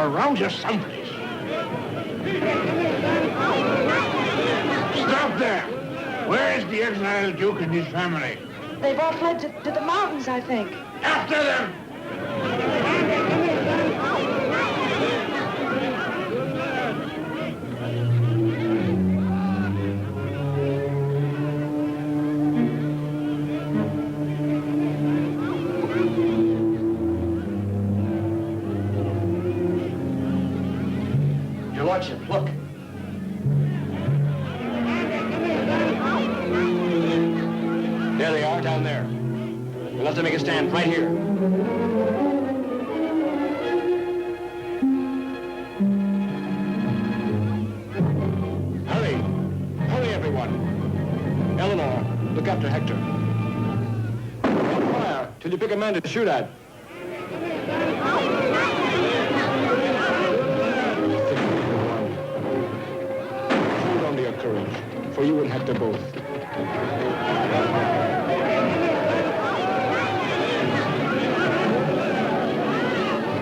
around here someplace. Stop there! Where is the exiled Duke and his family? They've all fled to the mountains, I think. After them! Your Lordship, look. There they are, down there. We'll have to make a stand right here. Hurry! Hurry, everyone! Eleanor, look after Hector. Don't fire till you pick a man to shoot at. Hold on to your courage, for you and Hector both.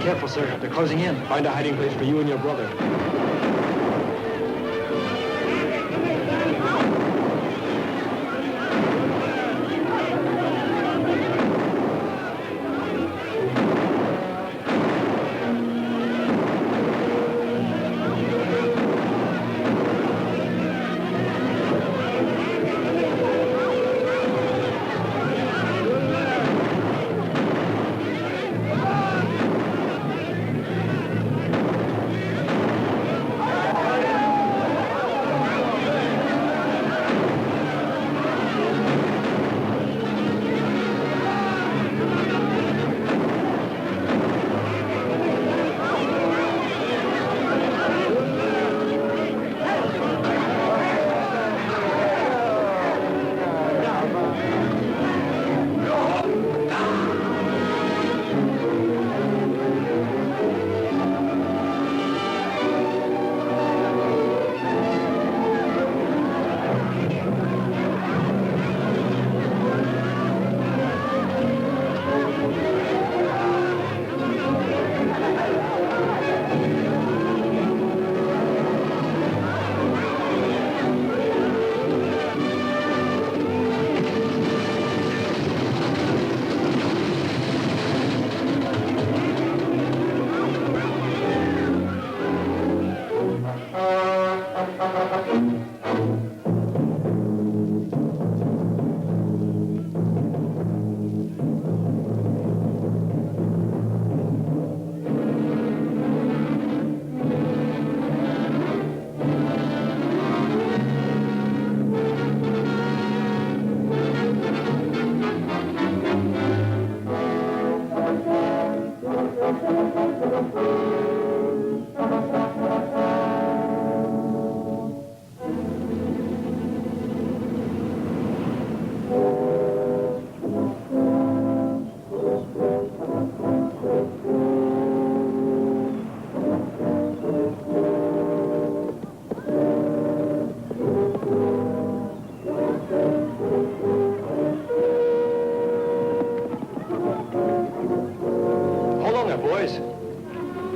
Careful, sir. They're closing in. Find a hiding place for you and your brother.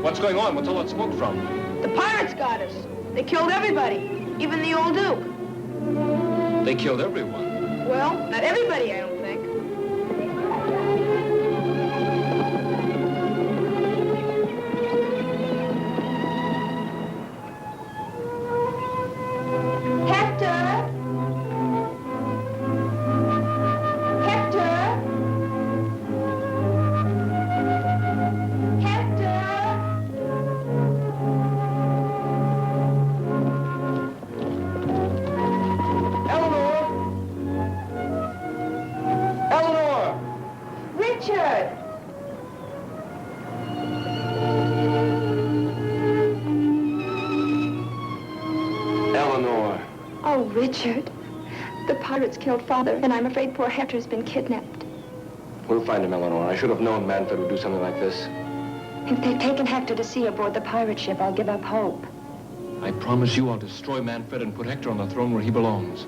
What's going on? What's all that smoke from? The pirates got us. They killed everybody, even the old Duke. They killed everyone. Well, not everybody, I don't think. Hector! Richard, the pirates killed Father, and I'm afraid poor Hector's been kidnapped. We'll find him, Eleanor. I should have known Manfred would do something like this. If they've taken Hector to sea aboard the pirate ship, I'll give up hope. I promise you I'll destroy Manfred and put Hector on the throne where he belongs.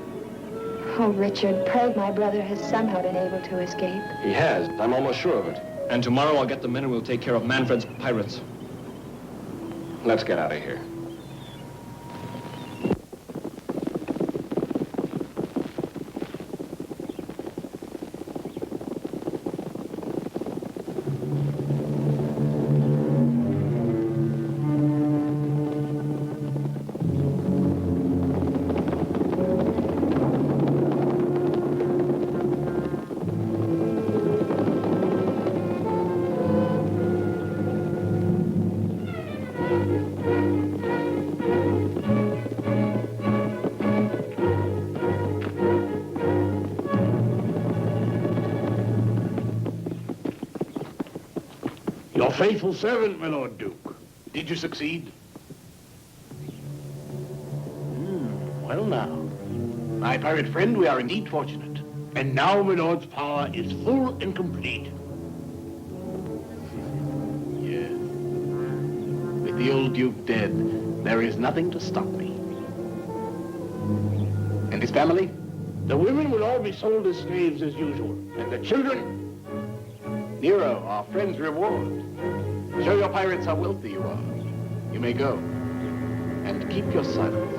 Oh, Richard, pray my brother has somehow been able to escape. He has. I'm almost sure of it. And tomorrow I'll get the men and we'll take care of Manfred's pirates. Let's get out of here. Your faithful servant, my Lord Duke. Did you succeed? Well now, my pirate friend, we are indeed fortunate. And now my Lord's power is full and complete. Yes. With the old Duke dead, there is nothing to stop me. And his family? The women will all be sold as slaves as usual. And the children? Nero, our friend's reward. Show your pirates how wealthy you are. You may go. And keep your silence.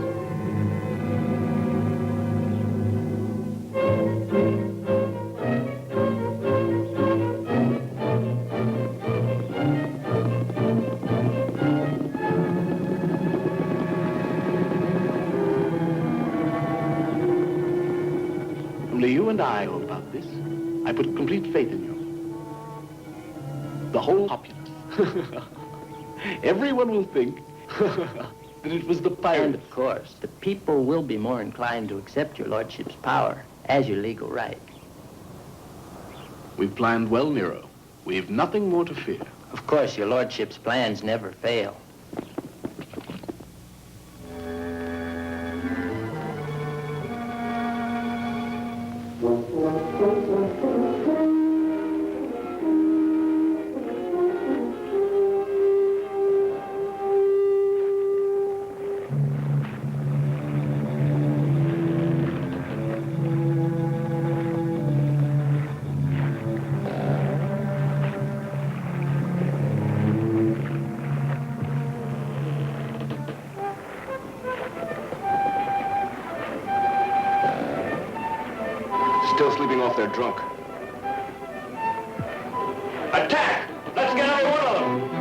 Only you and I know about this. I put complete faith in you. The whole populace. Everyone will think that it was the pirate. And of course, the people will be more inclined to accept your lordship's power as your legal right. We've planned well, Nero. We've nothing more to fear. Of course, your lordship's plans never fail. Still sleeping off their drunk. Attack! Let's get every one of them!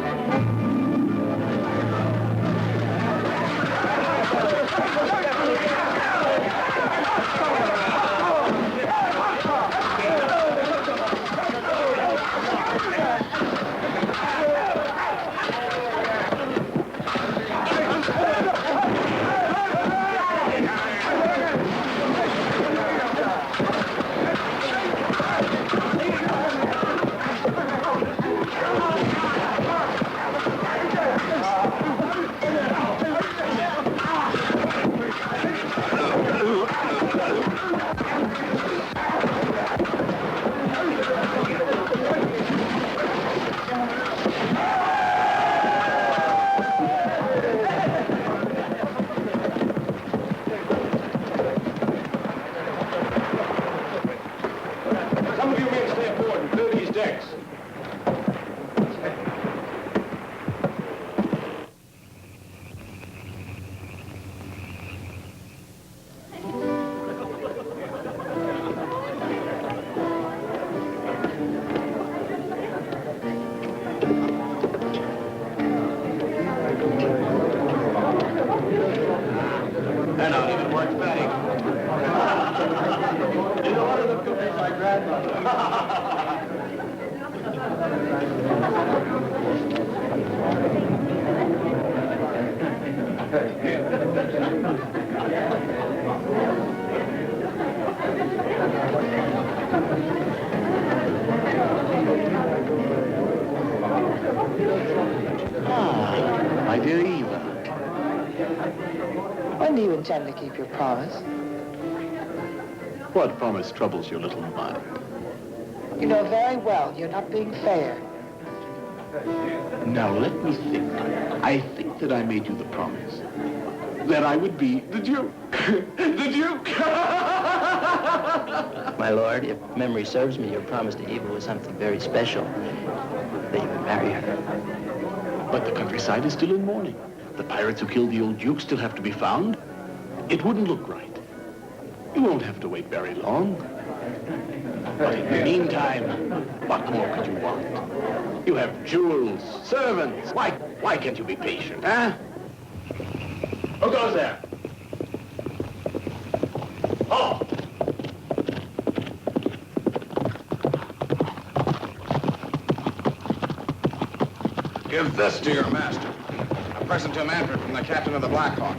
Some of you men stay aboard and clear these decks. And I'll even more exciting. You know, one of them could be my grandmother. My dear Eva. When do you intend to keep your promise? What promise troubles your little mind? You know very well you're not being fair. Now let me think. I think that I made you the promise that I would be the Duke. The Duke! My lord, if memory serves me, your promise to Eva was something very special. That you would marry her. But the countryside is still in mourning. The pirates who killed the old Duke still have to be found. It wouldn't look right. You won't have to wait very long. But in the meantime, what more could you want? You have jewels, servants. Why can't you be patient, huh? Who goes there? Oh! Give this to your master. A present to Manfred from the captain of the Black Hawk.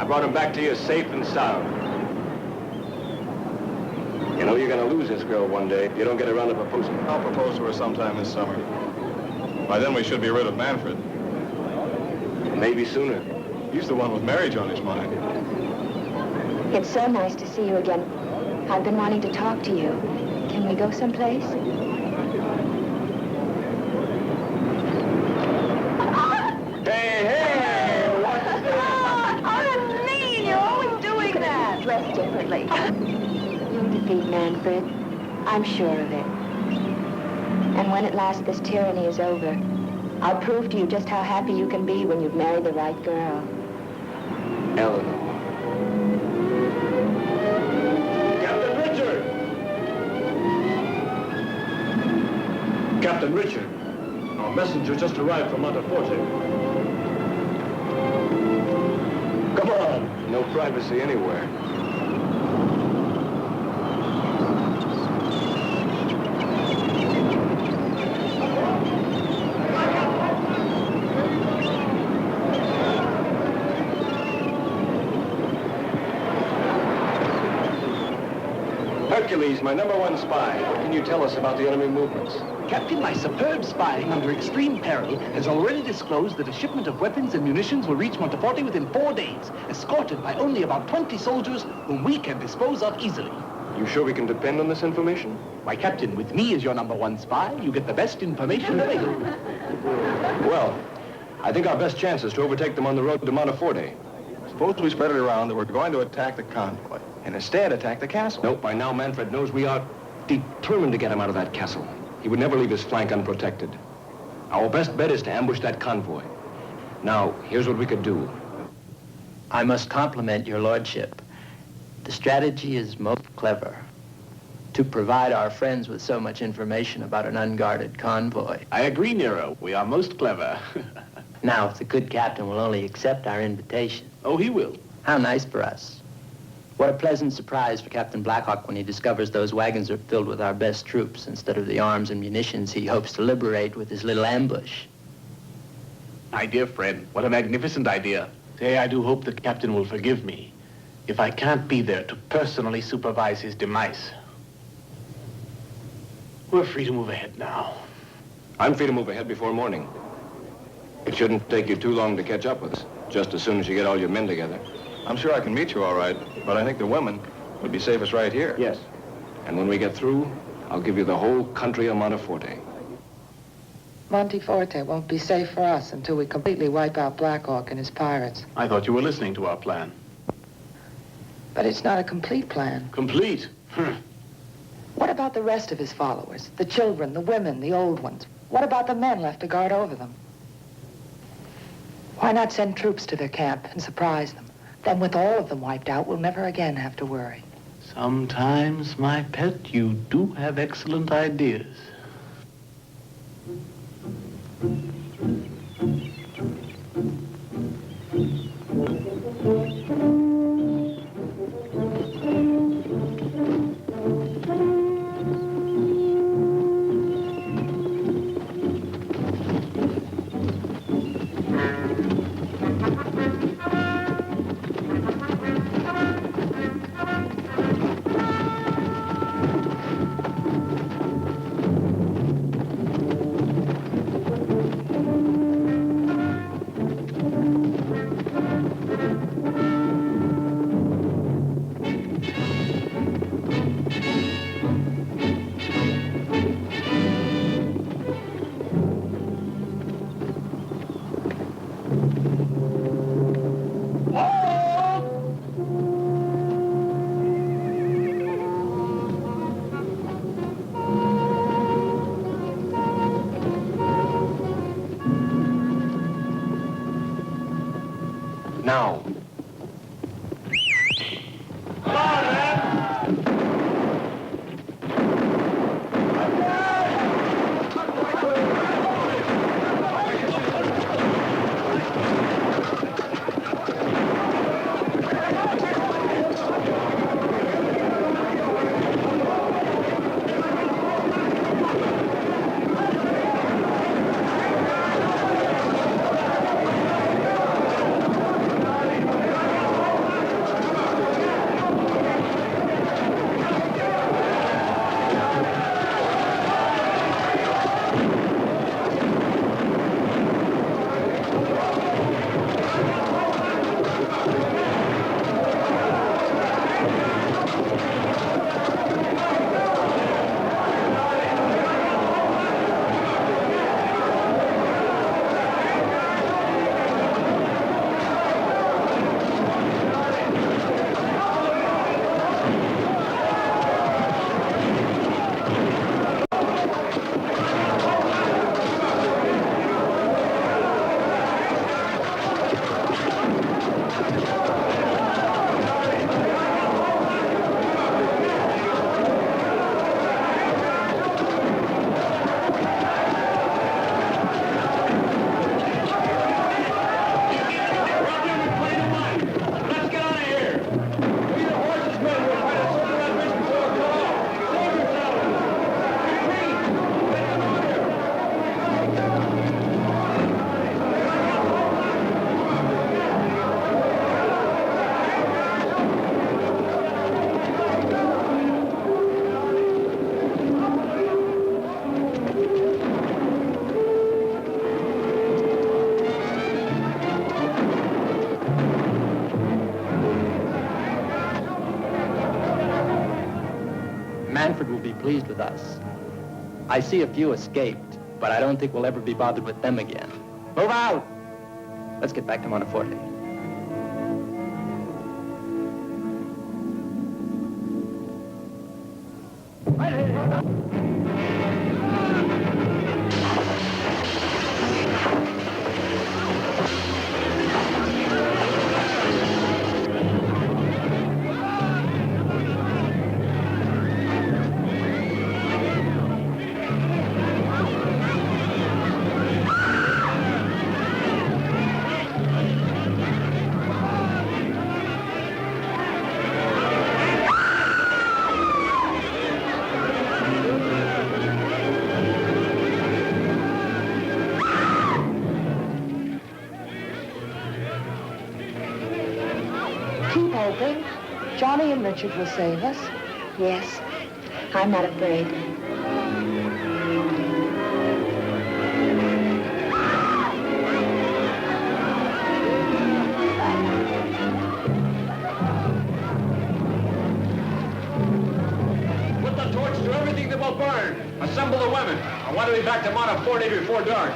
Brought him back to you safe and sound. You know you're going to lose this girl one day if you don't get around to proposing. I'll propose to her sometime this summer. By then we should be rid of Manfred. Maybe sooner. He's the one with marriage on his mind. It's so nice to see you again. I've been wanting to talk to you. Can we go someplace? Dress differently. You'll defeat Manfred. I'm sure of it. And when at last this tyranny is over, I'll prove to you just how happy you can be when you've married the right girl. Eleanor. Captain Richard! Captain Richard, our messenger just arrived from Montfort. Come on. No privacy anywhere. Hercules, my #1 spy. What can you tell us about the enemy movements? Captain, my superb spying under extreme peril has already disclosed that a shipment of weapons and munitions will reach Montfort within 4 days, escorted by only about 20 soldiers whom we can dispose of easily. You sure we can depend on this information? Why, Captain, with me as your #1 spy, you get the best information available. Well, I think our best chance is to overtake them on the road to Montfort. Suppose we spread it around that we're going to attack the convoy, and instead attack the castle. Nope, by now Manfred knows we are determined to get him out of that castle. He would never leave his flank unprotected. Our best bet is to ambush that convoy. Now, here's what we could do. I must compliment your lordship. The strategy is most clever. To provide our friends with so much information about an unguarded convoy. I agree, Nero. We are most clever. Now, if the good captain will only accept our invitation. Oh, he will. How nice for us. What a pleasant surprise for Captain Blackhawk when he discovers those wagons are filled with our best troops instead of the arms and munitions he hopes to liberate with his little ambush. My dear friend, what a magnificent idea. Say, I do hope the captain will forgive me if I can't be there to personally supervise his demise. We're free to move ahead now. I'm free to move ahead before morning. It shouldn't take you too long to catch up with us, just as soon as you get all your men together. I'm sure I can meet you all right, but I think the women would be safest right here. Yes. And when we get through, I'll give you the whole country of Montfort. Monteforte won't be safe for us until we completely wipe out Black Hawk and his pirates. I thought you were listening to our plan. But it's not a complete plan. Complete? What about the rest of his followers? The children, the women, the old ones? What about the men left to guard over them? Why not send troops to their camp and surprise them? Then with all of them wiped out, we'll never again have to worry. Sometimes, my pet, you do have excellent ideas. Now. Manfred will be pleased with us. I see a few escaped, but I don't think we'll ever be bothered with them again. Move out! Let's get back to Monteforte. Keep hoping. Johnny and Richard will save us. Yes, I'm not afraid. Put the torches do everything that will burn. Assemble the women. I want to be back to Montfort before dark.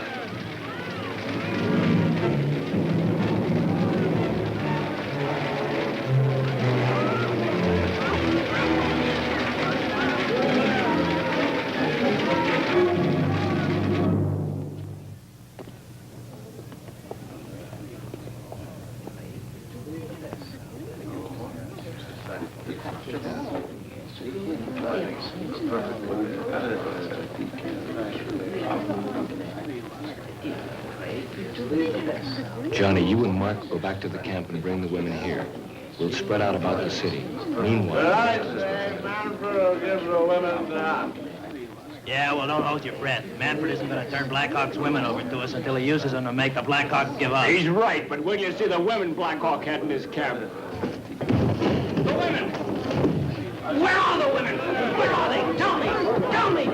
Johnny, you and Mark go back to the camp and bring the women here. We'll spread out about the city. Meanwhile... I say Manfred will give the women that. Yeah, well, don't hold your breath. Manfred isn't going to turn Black Hawk's women over to us until he uses them to make the Black Hawk give up. He's right, but when you see the women Black Hawk had in his camp. The women! Where are the women? Where are they? Tell me! Tell me!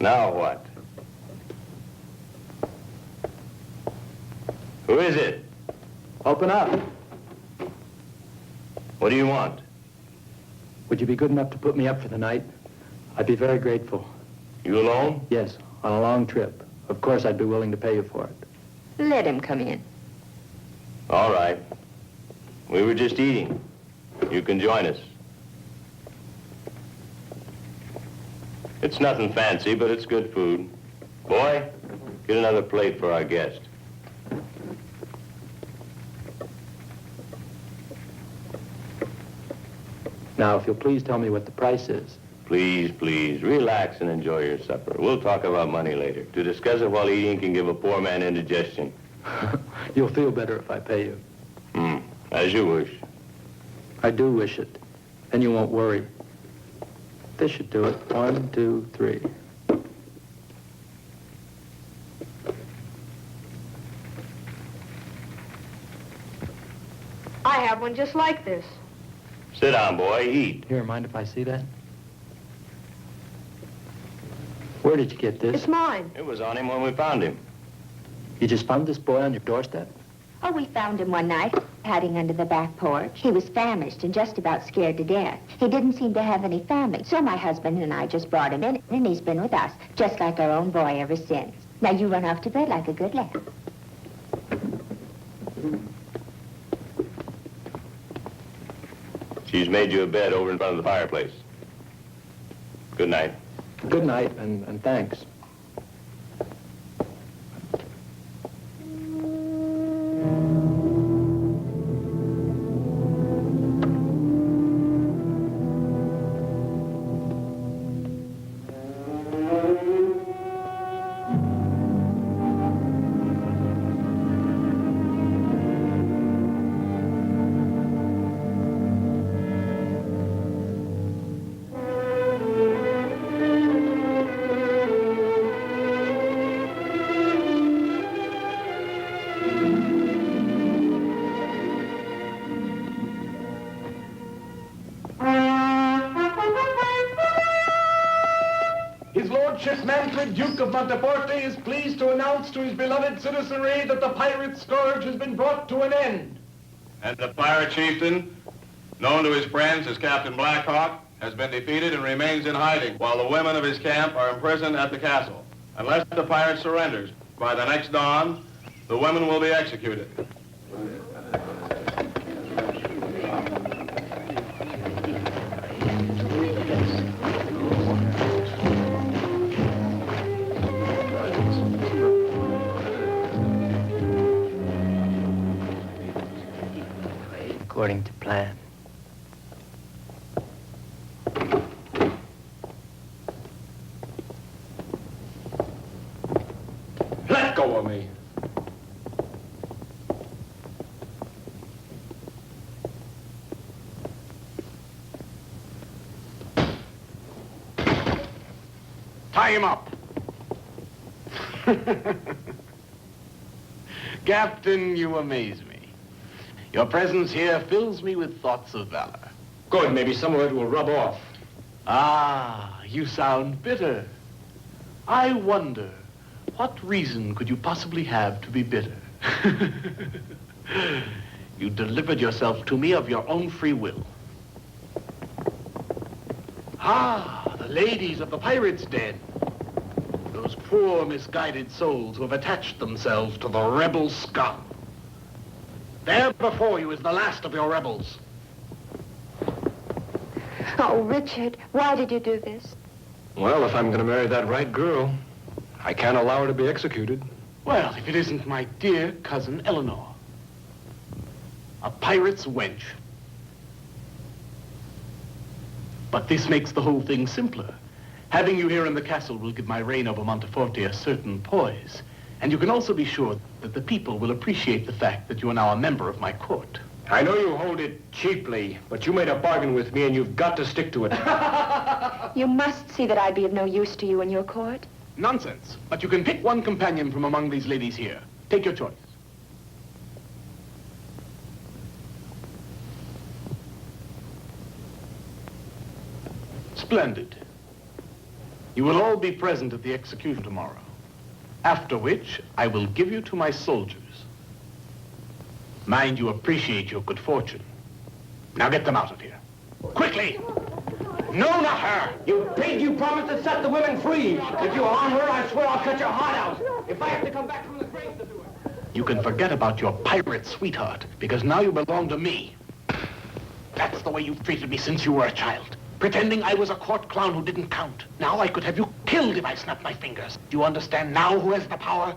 Now what? Who is it? Open up. What do you want? Would you be good enough to put me up for the night? I'd be very grateful. You alone? Yes, on a long trip. Of course, I'd be willing to pay you for it. Let him come in. All right. We were just eating. You can join us. It's nothing fancy, but it's good food. Boy, get another plate for our guest. Now, if you'll please tell me what the price is. Please, please, relax and enjoy your supper. We'll talk about money later. To discuss it while eating can give a poor man indigestion. You'll feel better if I pay you. As you wish. I do wish it. Then you won't worry. This should do it. 1, 2, 3. I have one just like this. Sit down, boy. Eat. Here, mind if I see that? Where did you get this? It's mine. It was on him when we found him. You just found this boy on your doorstep? Oh, we found him one night, hiding under the back porch. He was famished and just about scared to death. He didn't seem to have any family, so my husband and I just brought him in, and he's been with us, just like our own boy ever since. Now you run off to bed like a good lad. She's made you a bed over in front of the fireplace. Good night. Good night, and thanks. lordship Manfred, Duke of Montfort, is pleased to announce to his beloved citizenry that the pirate scourge has been brought to an end. And the pirate chieftain, known to his friends as Captain Blackhawk, has been defeated and remains in hiding, while the women of his camp are imprisoned at the castle. Unless the pirate surrenders by the next dawn, the women will be executed. According to plan. Let go of me. Tie him up. Captain, you amaze me. Your presence here fills me with thoughts of valor. Good, maybe some of it will rub off. Ah, you sound bitter. I wonder, what reason could you possibly have to be bitter? You delivered yourself to me of your own free will. Ah, the ladies of the pirates' den. Those poor, misguided souls who have attached themselves to the rebel scum. There before you is the last of your rebels. Oh, Richard, why did you do this? Well, if I'm going to marry that right girl, I can't allow her to be executed. Well, if it isn't my dear cousin Eleanor. A pirate's wench. But this makes the whole thing simpler. Having you here in the castle will give my reign over Monteforte a certain poise. And you can also be sure that the people will appreciate the fact that you are now a member of my court. I know you hold it cheaply, but you made a bargain with me and you've got to stick to it. You must see that I'd be of no use to you in your court. Nonsense. But you can pick one companion from among these ladies here. Take your choice. Splendid. You will all be present at the execution tomorrow. After which, I will give you to my soldiers. Mind you appreciate your good fortune. Now get them out of here. Quickly! No, not her! You pig, you promised to set the women free. If you harm her, I swear I'll cut your heart out. If I have to come back from the grave to do it. You can forget about your pirate sweetheart, because now you belong to me. That's the way you've treated me since you were a child. Pretending I was a court clown who didn't count. Now I could have you killed if I snapped my fingers. Do you understand now who has the power?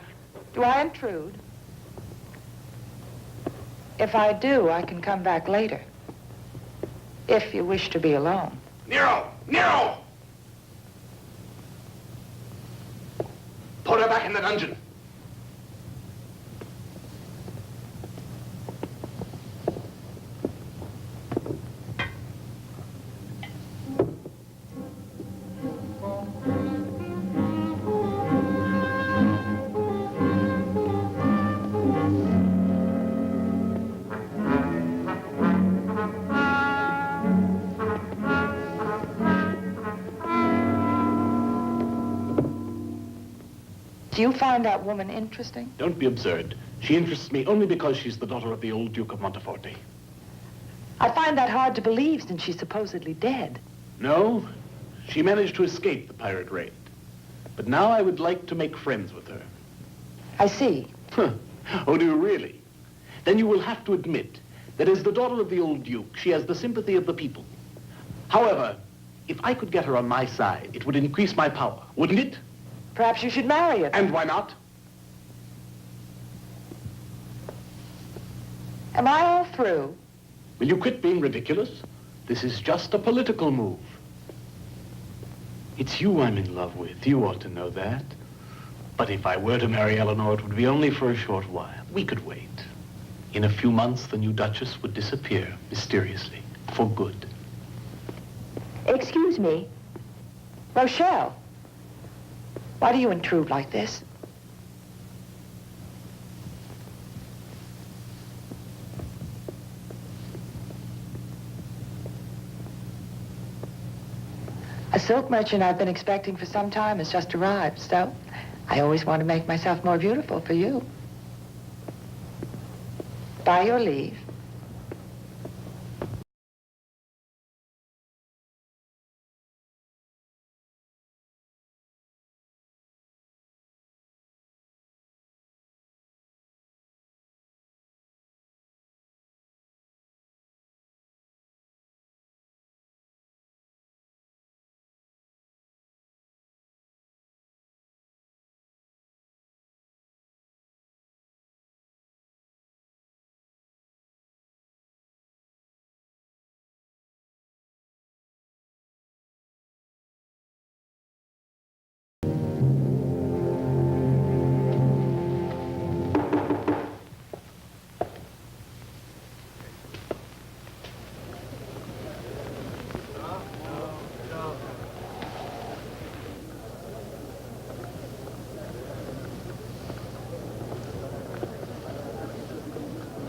Do I intrude? If I do, I can come back later. If you wish to be alone. Nero! Nero! Put her back in the dungeon. Do you find that woman interesting? Don't be absurd. She interests me only because she's the daughter of the old Duke of Montfort. I find that hard to believe since she's supposedly dead. No, she managed to escape the pirate raid. But now I would like to make friends with her. I see. Oh, do you really? Then you will have to admit that as the daughter of the old Duke, she has the sympathy of the people. However, if I could get her on my side, it would increase my power, wouldn't it? Perhaps you should marry her. And why not? Am I all through? Will you quit being ridiculous? This is just a political move. It's you I'm in love with. You ought to know that. But if I were to marry Eleanor, it would be only for a short while. We could wait. In a few months, the new Duchess would disappear mysteriously, for good. Excuse me. Rochelle, why do you intrude like this? A silk merchant I've been expecting for some time has just arrived, so I always want to make myself more beautiful for you. By your leave.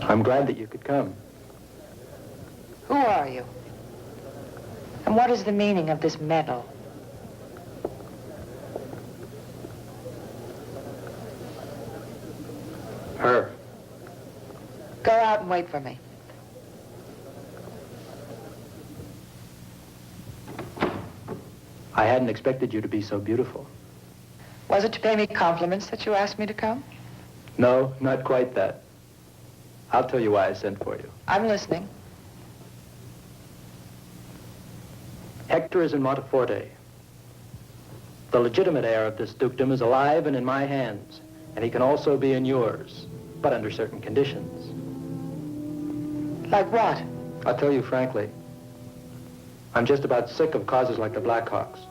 I'm glad that you could come. Who are you? And what is the meaning of this medal? Her. Go out and wait for me. I hadn't expected you to be so beautiful. Was it to pay me compliments that you asked me to come? No, not quite that. I'll tell you why I sent for you. I'm listening. Hector is in Monteforte. The legitimate heir of this dukedom is alive and in my hands, and he can also be in yours, but under certain conditions. Like what? I'll tell you frankly, I'm just about sick of causes like the Blackhawks,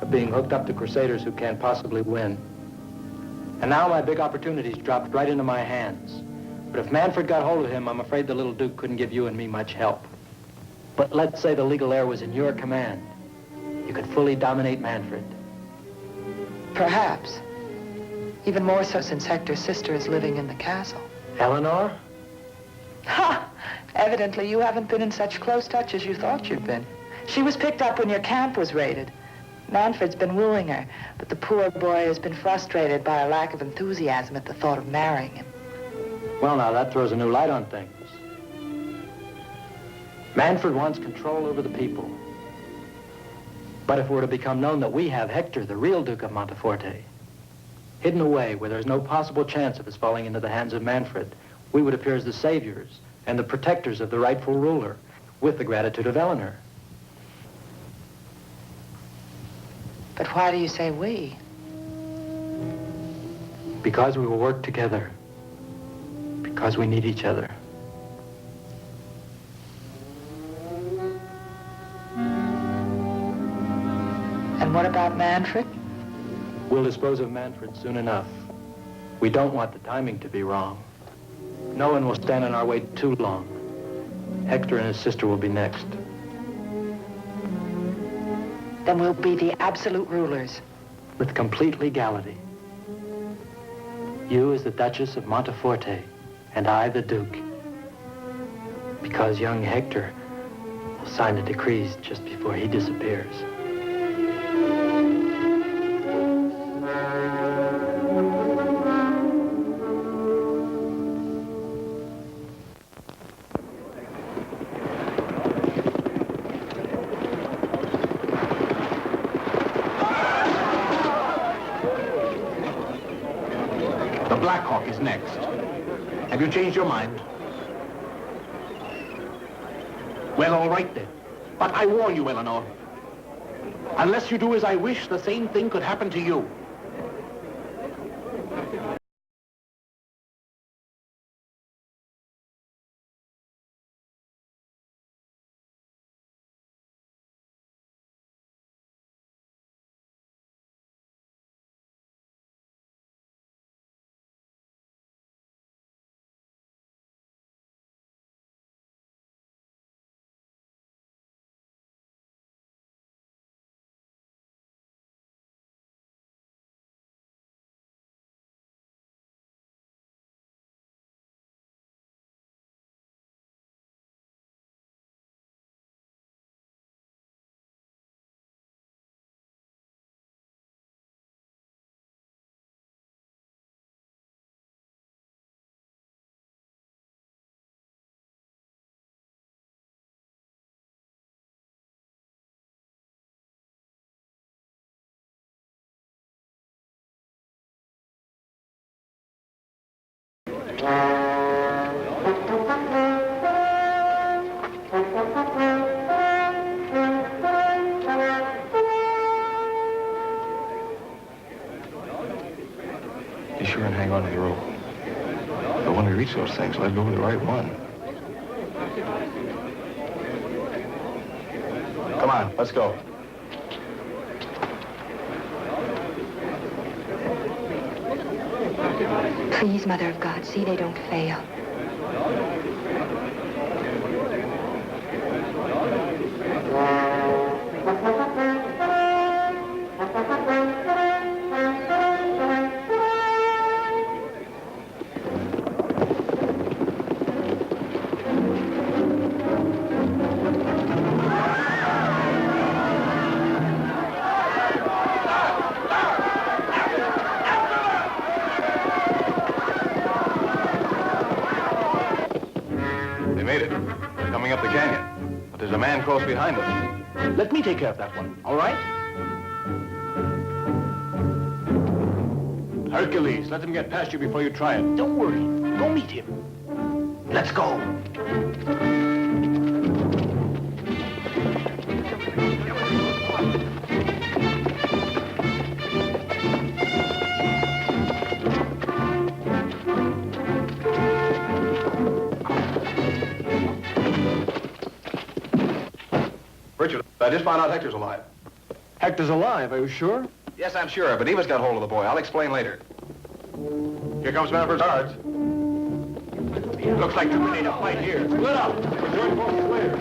of being hooked up to crusaders who can't possibly win. And now my big opportunity's dropped right into my hands. But if Manfred got hold of him, I'm afraid the little Duke couldn't give you and me much help. But let's say the legal heir was in your command. You could fully dominate Manfred. Perhaps. Even more so since Hector's sister is living in the castle. Eleanor? Ha! Evidently, you haven't been in such close touch as you thought you'd been. She was picked up when your camp was raided. Manfred's been wooing her, but the poor boy has been frustrated by a lack of enthusiasm at the thought of marrying him. Well, now, that throws a new light on things. Manfred wants control over the people. But if it were to become known that we have Hector, the real Duke of Monteforte, hidden away where there's no possible chance of his falling into the hands of Manfred, we would appear as the saviors and the protectors of the rightful ruler, with the gratitude of Eleanor. But why do you say we? Because we will work together. Because we need each other. And what about Manfred? We'll dispose of Manfred soon enough. We don't want the timing to be wrong. No one will stand in our way too long. Hector and his sister will be next. Then we'll be the absolute rulers. With complete legality. You as the Duchess of Monteforte, and I the Duke. Because young Hector will sign the decrees just before he disappears. The Black Hawk is next. Have you changed your mind? Well, all right then. But I warn you, Eleanor. Unless you do as I wish, the same thing could happen to you. Be sure and hang on to the rope. But when we reach those things, let go of the right one. Come on, let's go. Please, Mother of God, see they don't fail. They made it. They're coming up the canyon. But there's a man close behind us. Let me take care of that one, all right? Hercules, let them get past you before you try it. Don't worry. Go meet him. Let's go. Richard, I just found out Hector's alive. Hector's alive, are you sure? Yes, I'm sure, but Eva's got hold of the boy. I'll explain later. Here comes Manfred's guards. Looks like they're ready to fight here. Split up. Join both players.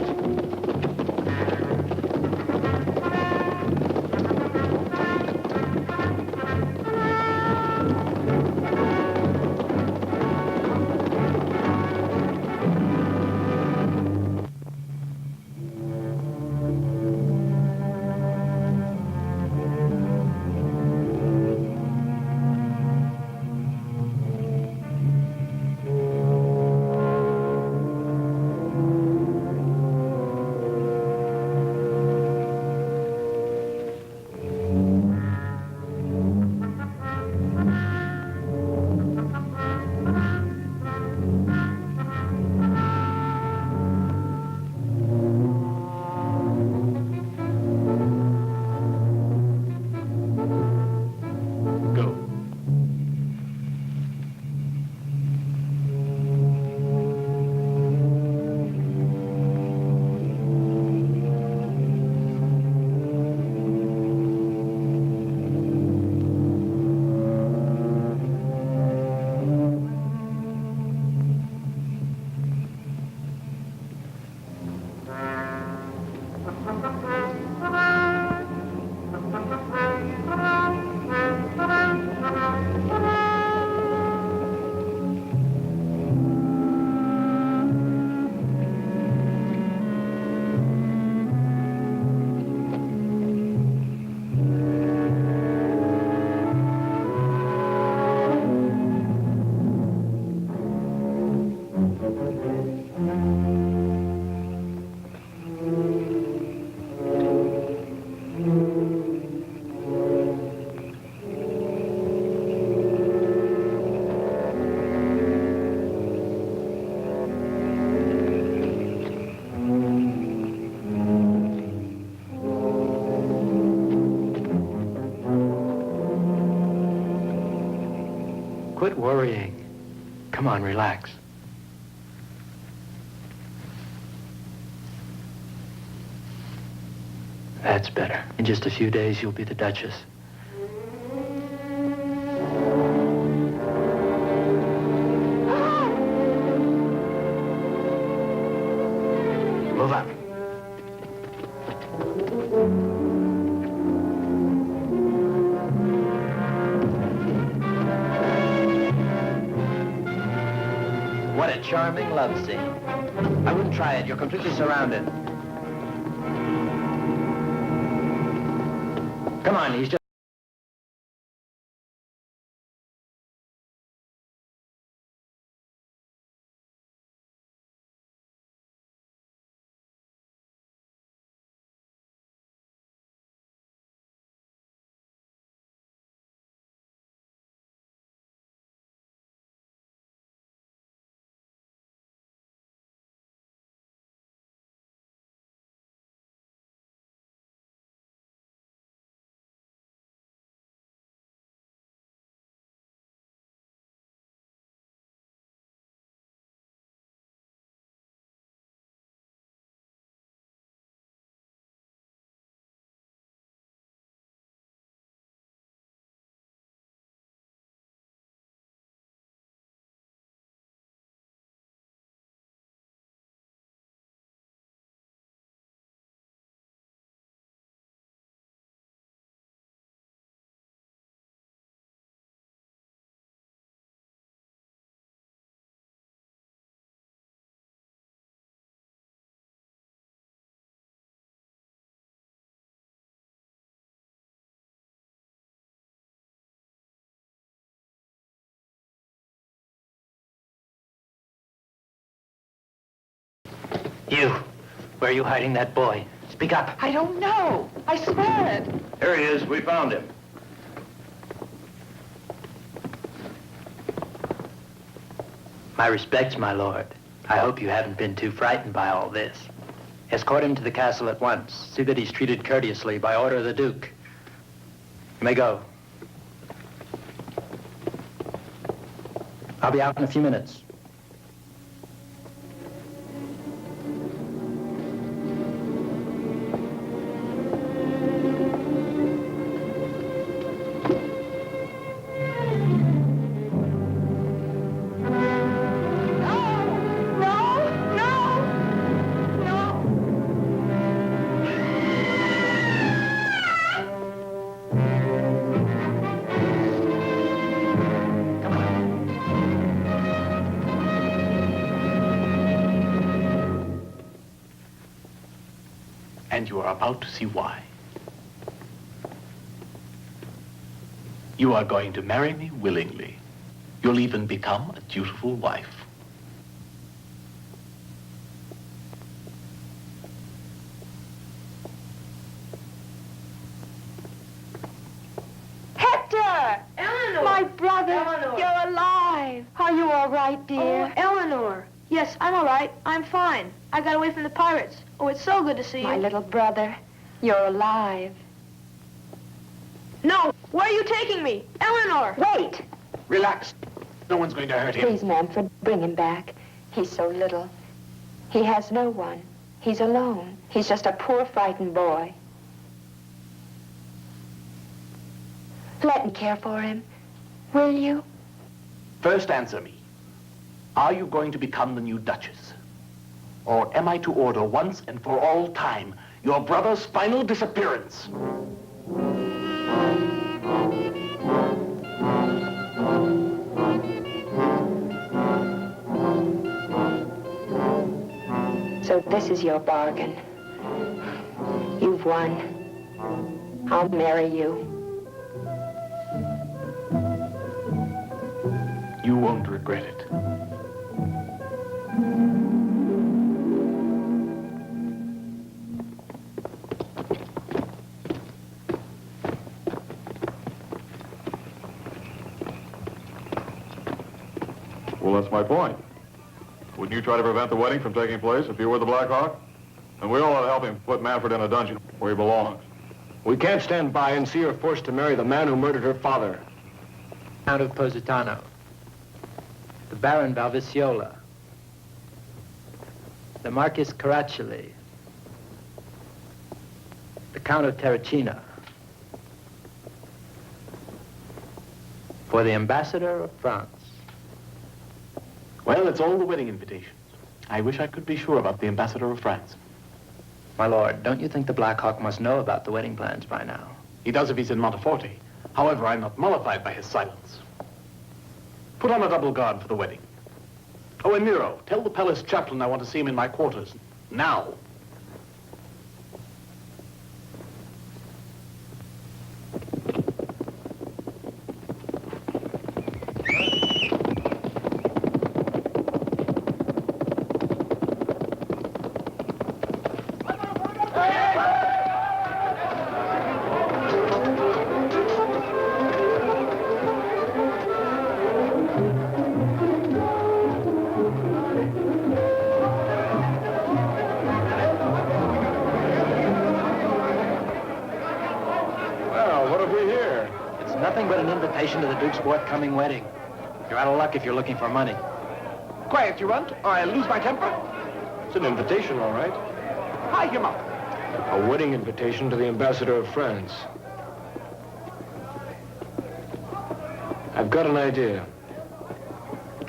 Quit worrying. Come on, relax. That's better. In just a few days, you'll be the Duchess. Move up. What a charming love scene. I wouldn't try it. You're completely surrounded. Come on, he's just... You, where are you hiding that boy? Speak up. I don't know. I swear it. Here he is. We found him. My respects, my lord. I hope you haven't been too frightened by all this. Escort him to the castle at once. See that he's treated courteously by order of the Duke. You may go. I'll be out in a few minutes. And you are about to see why. You are going to marry me willingly. You'll even become a dutiful wife. Hector! Eleanor! My brother! Eleanor! You're alive! Are you all right, dear? Oh, Eleanor! Yes, I'm all right. I'm fine. I got away from the pirates. Oh, it's so good to see you. My little brother, you're alive. No! Where are you taking me? Eleanor! Wait! Relax. No one's going to hurt him. Please, Manfred, bring him back. He's so little. He has no one. He's alone. He's just a poor, frightened boy. Let me care for him. Will you? First answer me. Are you going to become the new Duchess? Or am I to order once and for all time your brother's final disappearance? So this is your bargain. You've won. I'll marry you. You won't regret it. Well, that's my point. Wouldn't you try to prevent the wedding from taking place if you were the Black Hawk? And we all ought to help him put Manfred in a dungeon where he belongs. We can't stand by and see her forced to marry the man who murdered her father. Count of Positano. The Baron Valviciola. The Marquis Caraccioli. The Count of Terracina. For the Ambassador of France. Well, it's all the wedding invitations. I wish I could be sure about the Ambassador of France. My lord, don't you think the Black Hawk must know about the wedding plans by now? He does if he's in Monteforte. However, I'm not mollified by his silence. Put on a double guard for the wedding. Oh, and Nero, tell the palace chaplain I want to see him in my quarters. Now. To the Duke's forthcoming wedding. You're out of luck if you're looking for money. Quiet, you runt, or I'll lose my temper. It's an invitation, all right. Hide him up. A wedding invitation to the Ambassador of France. I've got an idea.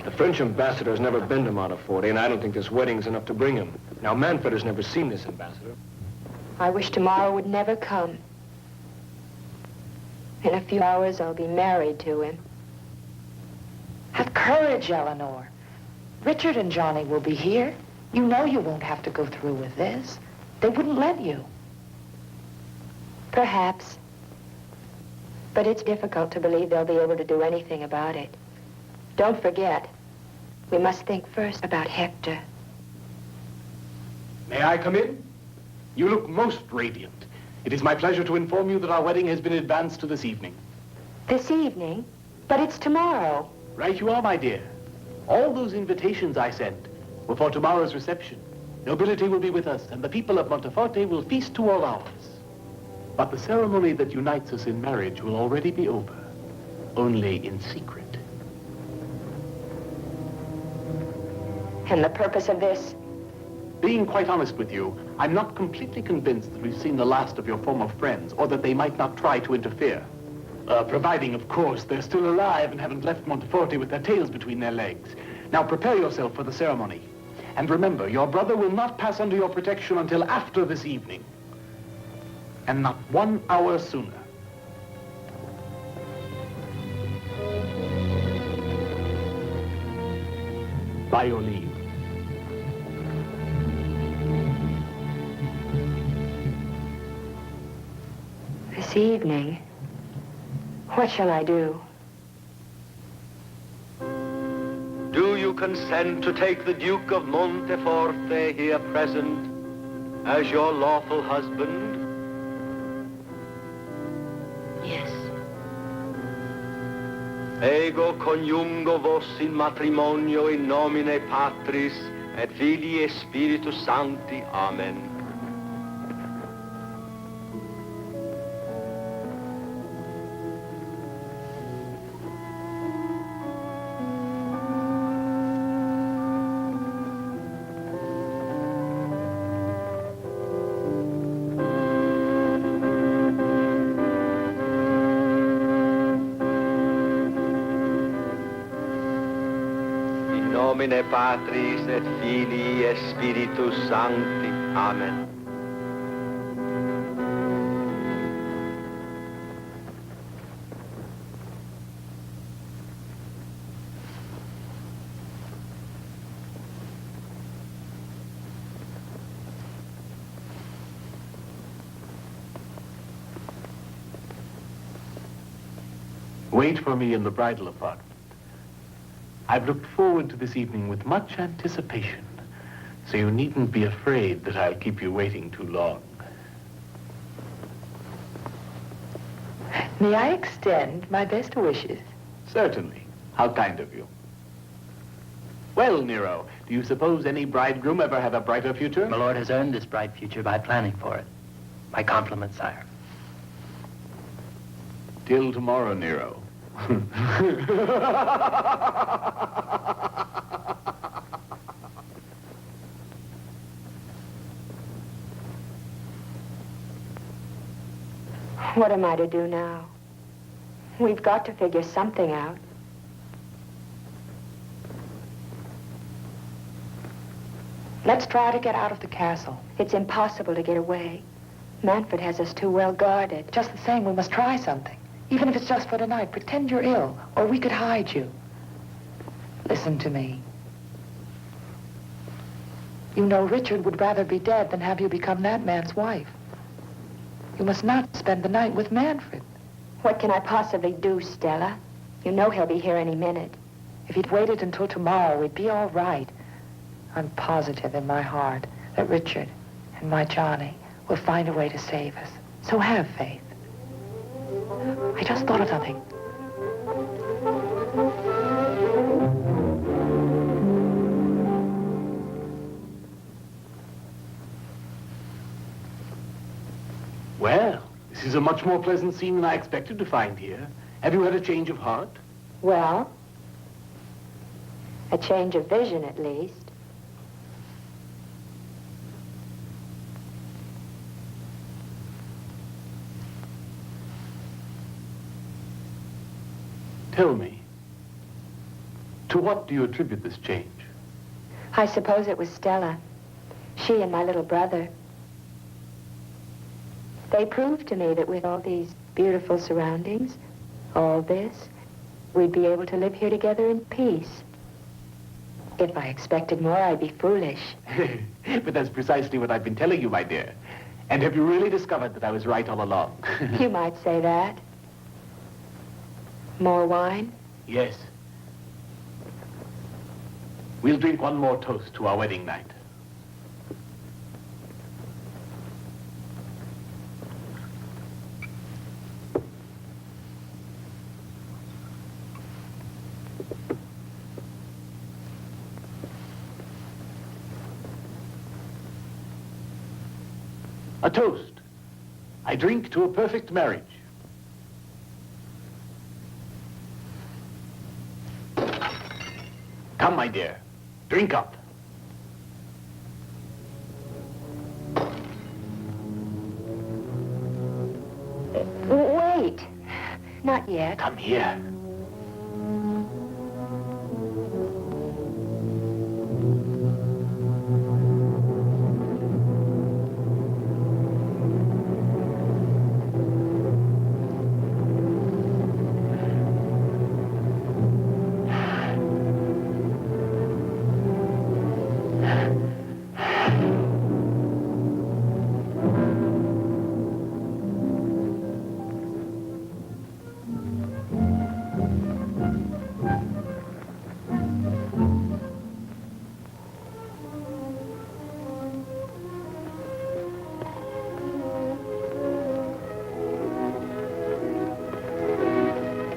The French ambassador has never been to Monteforte, and I don't think this wedding's enough to bring him. Now, Manfred has never seen this ambassador. I wish tomorrow would never come. In a few hours, I'll be married to him. Have courage, Eleanor. Richard and Johnny will be here. You know you won't have to go through with this. They wouldn't let you. Perhaps. But it's difficult to believe they'll be able to do anything about it. Don't forget, we must think first about Hector. May I come in? You look most radiant. It is my pleasure to inform you that our wedding has been advanced to this evening. This evening? But it's tomorrow. Right you are, my dear. All those invitations I sent were for tomorrow's reception. Nobility will be with us, and the people of Monteforte will feast to all hours. But the ceremony that unites us in marriage will already be over, only in secret. And the purpose of this? Being quite honest with you, I'm not completely convinced that we've seen the last of your former friends, or that they might not try to interfere. Providing, of course, they're still alive and haven't left Monteforte with their tails between their legs. Now prepare yourself for the ceremony. And remember, your brother will not pass under your protection until after this evening. And not 1 hour sooner. By your leave. This evening? What shall I do? Do you consent to take the Duke of Montfort here present as your lawful husband? Yes. Ego coniungo vos in matrimonio in nomine Patris et Filii et Spiritus Sancti. Amen. In nomine Patris et Filii et Spiritus Sancti. Amen. Wait for me in the bridal apartment. I've looked forward to this evening with much anticipation, so you needn't be afraid that I'll keep you waiting too long. May I extend my best wishes? Certainly. How kind of you. Well, Nero, do you suppose any bridegroom ever had a brighter future? My lord has earned this bright future by planning for it. My compliments, sire. Till tomorrow, Nero. What am I to do now? We've got to figure something out. Let's try to get out of the castle. It's impossible to get away. Manfred has us too well guarded. Just the same, we must try something. Even if it's just for tonight, pretend you're ill, or we could hide you. Listen to me. You know Richard would rather be dead than have you become that man's wife. You must not spend the night with Manfred. What can I possibly do, Stella? You know he'll be here any minute. If he'd waited until tomorrow, we'd be all right. I'm positive in my heart that Richard and my Johnny will find a way to save us. So have faith. I just thought of something. Well, this is a much more pleasant scene than I expected to find here. Have you had a change of heart? Well, a change of vision at least. Tell me, to what do you attribute this change? I suppose it was Stella. She and my little brother. They proved to me that with all these beautiful surroundings, all this, we'd be able to live here together in peace. If I expected more, I'd be foolish. But that's precisely what I've been telling you, my dear. And have you really discovered that I was right all along? You might say that. More wine? Yes. We'll drink one more toast to our wedding night. A toast. I drink to a perfect marriage. Come, my dear. Drink up. Wait. Not yet. Come here.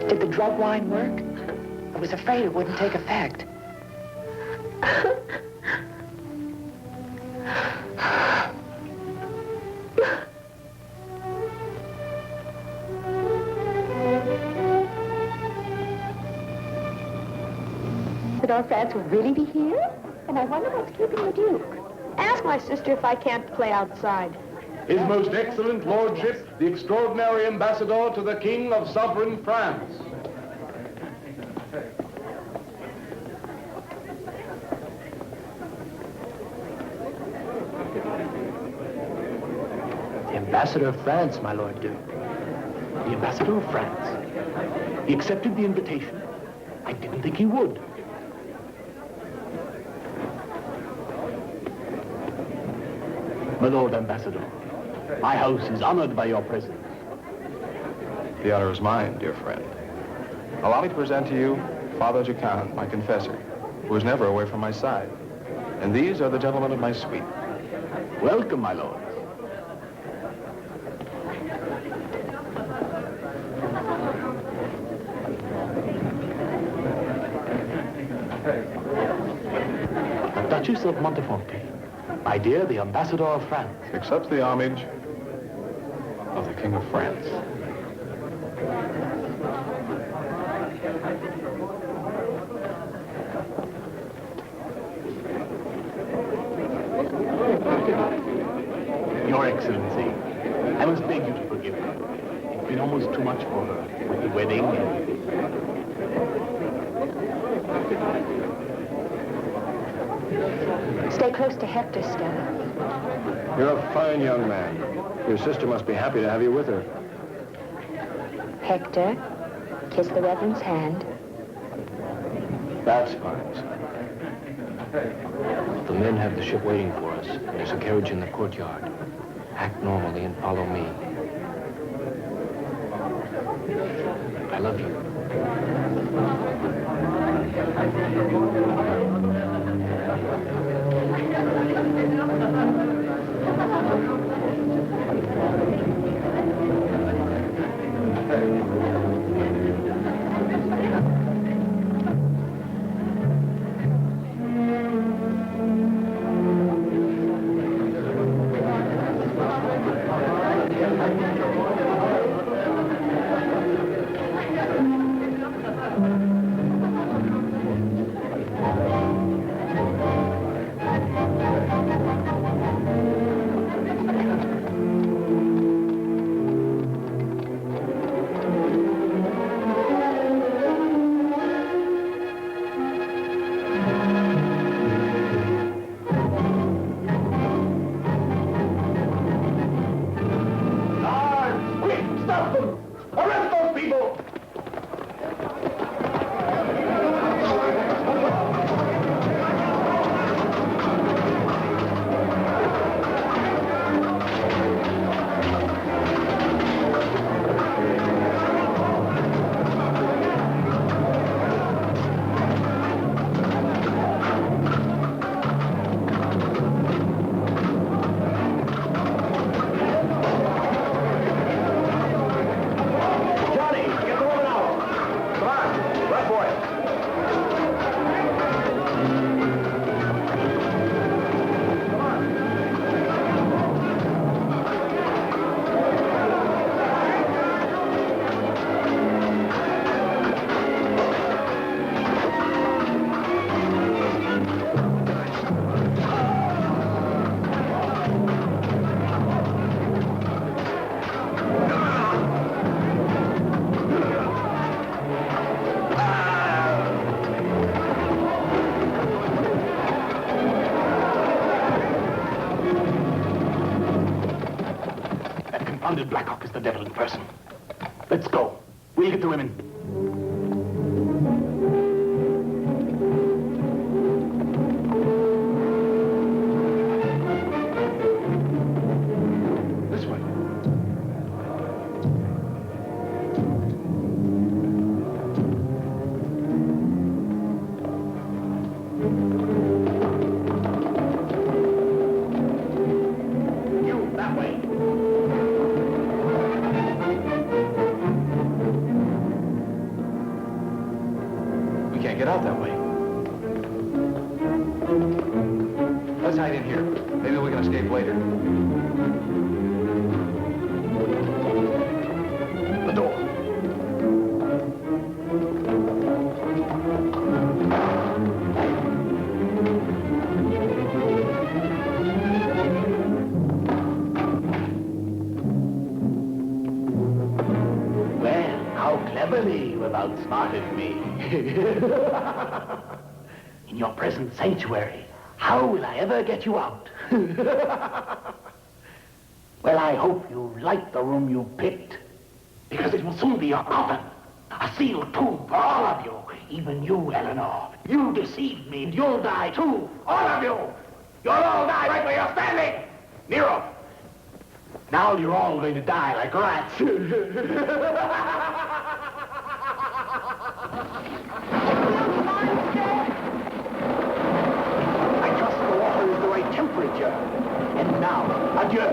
Did the drug wine work? I was afraid it wouldn't take effect. France will really be here? And I wonder what's keeping the Duke. Ask my sister if I can't play outside. His Most Excellent Lordship, the Extraordinary Ambassador to the King of Sovereign France. The Ambassador of France, my Lord Duke. The Ambassador of France. He accepted the invitation. I didn't think he would. My Lord Ambassador, my house is honored by your presence. The honor is mine, dear friend. Allow me to present to you Father Jacquin, my confessor, who is never away from my side. And these are the gentlemen of my suite. Welcome, my lord. The Duchess of Montfort. My dear, the Ambassador of France. Accepts the homage of the King of France. Your Excellency, I must beg you to forgive me. It's been almost too much for her with the wedding and... Stay close to Hector, Stella. You're a fine young man. Your sister must be happy to have you with her. Hector, kiss the Reverend's hand. That's fine, son. The men have the ship waiting for us. There's a carriage in the courtyard. Act normally and follow me. I love you. Black Hawk is the devil in person. Let's go. We'll get the women. This way. You, that way. We can't get out that way. Let's hide in here. Maybe we can escape later. The door. Well, how cleverly you have outsmarted me. In your present sanctuary, how will I ever get you out? Well, I hope you like the room you picked, because it will soon be your coffin. A sealed tomb for all of you, even you, Eleanor. You deceived me, and you'll die too, all of you. You'll all die right where you're standing. Nero, now you're all going to die like rats. I trust the water is the right temperature. And now, adieu.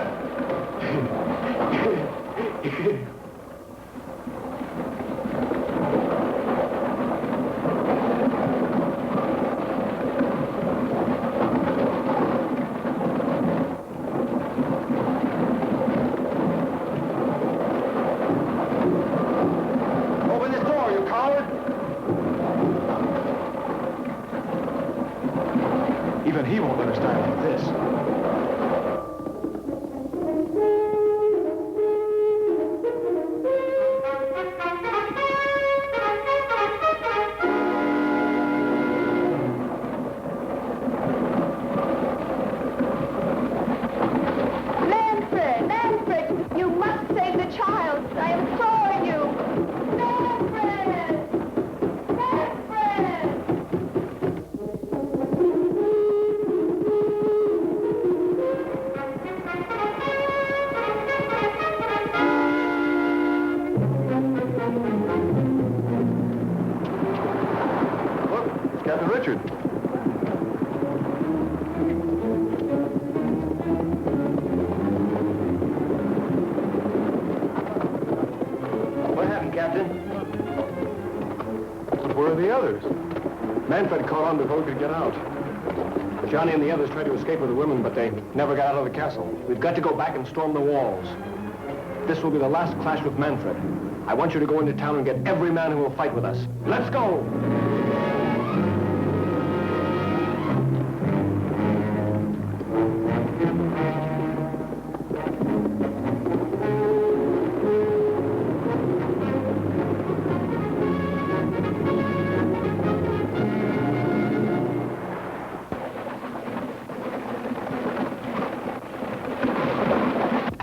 Open this door, you coward! Even he won't let us die like this. Manfred! Manfred! You must save the child! I implore you! Manfred! Manfred! Look, it's Captain Richard. What happened, Captain? But where are the others? Manfred caught on before we could get out. Johnny and the others tried to escape with the women, but they never got out of the castle. We've got to go back and storm the walls. This will be the last clash with Manfred. I want you to go into town and get every man who will fight with us. Let's go!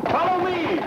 Follow me!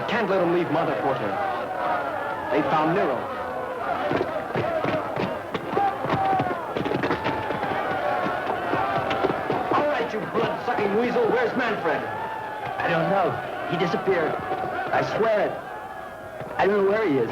can't let them leave Monteforte. They found Nero. All right, you blood-sucking weasel. Where's Manfred? I don't know. He disappeared. I swear it. I don't know where he is.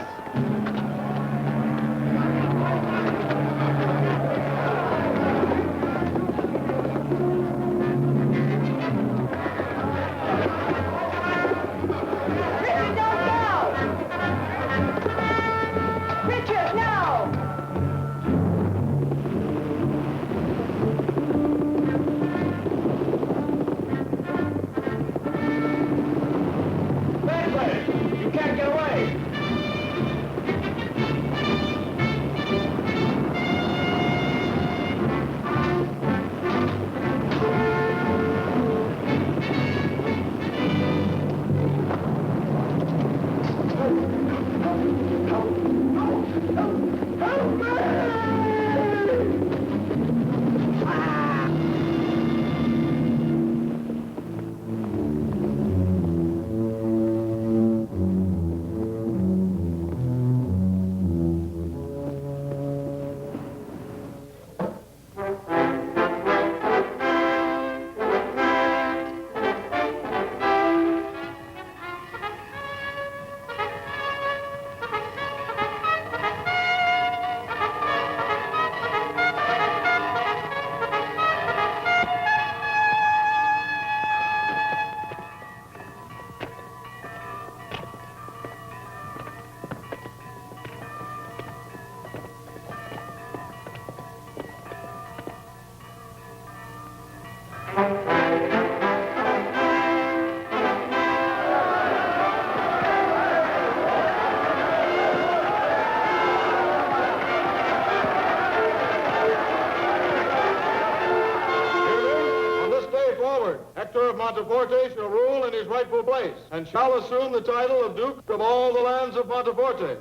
Hector of Monteforte shall rule in his rightful place, and shall assume the title of Duke of all the lands of Monteforte.